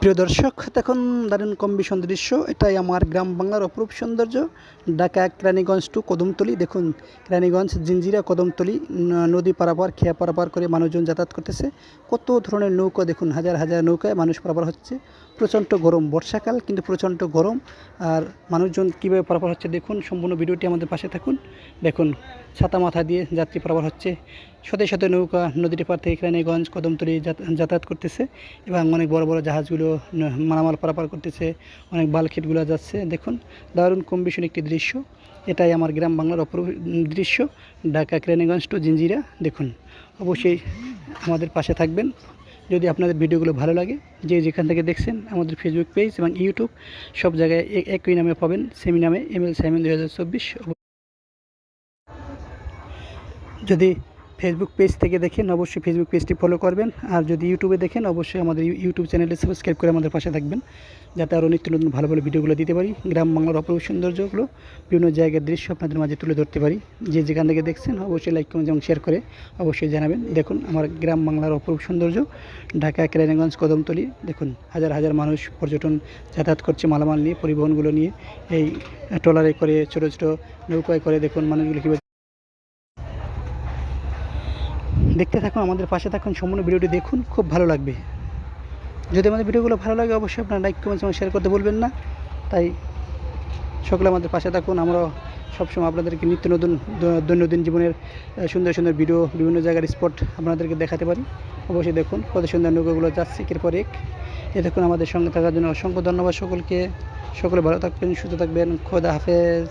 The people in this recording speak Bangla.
প্রিয় দর্শক, দেখুন দারুণ কম্বিনেশন দৃশ্য। এটাই আমার গ্রাম বাংলার অপরূপ সৌন্দর্য। ঢাকা কেরানীগঞ্জ টু কদমতলী। দেখুন, কেরানীগঞ্জ, জিঞ্জিরা, কদমতলী নদী পারাপার, খেয়া পারাপার করে মানুষজন যাতায়াত করতেছে। কত ধরনের নৌকা দেখুন, হাজার হাজার নৌকায় মানুষ পারাপার হচ্ছে। প্রচণ্ড গরম, বর্ষাকাল কিন্তু প্রচণ্ড গরম। আর মানুষজন কীভাবে পারাপার হচ্ছে দেখুন, সম্পূর্ণ ভিডিওটি আমাদের পাশে থাকুন। দেখুন, ছাতা মাথা দিয়ে যাত্রী পারাপার হচ্ছে। শত শত নৌকা নদীটি পার থেকে কেরানীগঞ্জ, কদমতলী যাতায়াত করতেছে এবং অনেক বড় বড় জাহাজগুলো মালামাল পারাপার করতেছে। অনেক বালখেটগুলো যাচ্ছে। দেখুন, দারুণ কম্বিনেশন একটি দৃশ্য। এটাই আমার গ্রাম বাংলার অপরূপ দৃশ্য, ঢাকা কেরানীগঞ্জ টু জিঞ্জিরা। দেখুন, অবশ্যই আমাদের পাশে থাকবেন। যদি আপনাদের ভিডিওগুলো ভালো লাগে, যে যেখান থেকে দেখছেন, আমাদের ফেসবুক পেজ এবং ইউটিউব সব জায়গায় একই নামে পাবেন, সেমি নামে ML সাইমন 2024। যদি ফেসবুক পেজ থেকে দেখেন, অবশ্যই ফেসবুক পেজটি ফলো করবেন। আর যদি ইউটিউবে দেখেন, অবশ্যই আমাদের ইউটিউব চ্যানেলটি সাবস্ক্রাইব করে আমাদের পাশে থাকবেন, যাতে আরও নিত্য নতুন ভালো ভালো ভিডিওগুলো দিতে পারি। গ্রাম বাংলার অপরূপ সৌন্দর্যগুলো, বিভিন্ন জায়গার দৃশ্য আপনাদের মাঝে তুলে ধরতে পারি। যে যেখান থেকে দেখছেন, অবশ্যই লাইক, কমেন্ট এবং শেয়ার করে অবশ্যই জানাবেন। দেখুন, আমার গ্রাম বাংলার অপরূপ সৌন্দর্য, ঢাকা কেরানীগঞ্জ কদমতলী। দেখুন, হাজার হাজার মানুষ পর্যটন যাতায়াত করছে মালামাল নিয়ে, পরিবহনগুলো নিয়ে। এই ট্রলারে করে, ছোটো ছোটো নৌকায় করে দেখুন মানুষগুলো কীভাবে। দেখতে থাকুন, আমাদের পাশে থাকুন, সম্পূর্ণ ভিডিওটি দেখুন, খুব ভালো লাগবে। যদি আমাদের ভিডিওগুলো ভালো লাগে, অবশ্যই আপনারা লাইক, কমেন্ট এবং শেয়ার করতে বলবেন না। তাই সকলে আমাদের পাশে থাকুন। আমরা সবসময় আপনাদেরকে নিত্য নতুন দৈনন্দিন জীবনের সুন্দর সুন্দর ভিডিও, বিভিন্ন জায়গার স্পট আপনাদেরকে দেখাতে পারি। অবশ্যই দেখুন কত সুন্দর নৌকাগুলো যাচ্ছে একের পর এক। দেখুন, আমাদের সঙ্গে থাকার জন্য অসংখ্য ধন্যবাদ সকলকে। সকলে ভালো থাকবেন, সুস্থ থাকবেন। খোদা হাফেজ।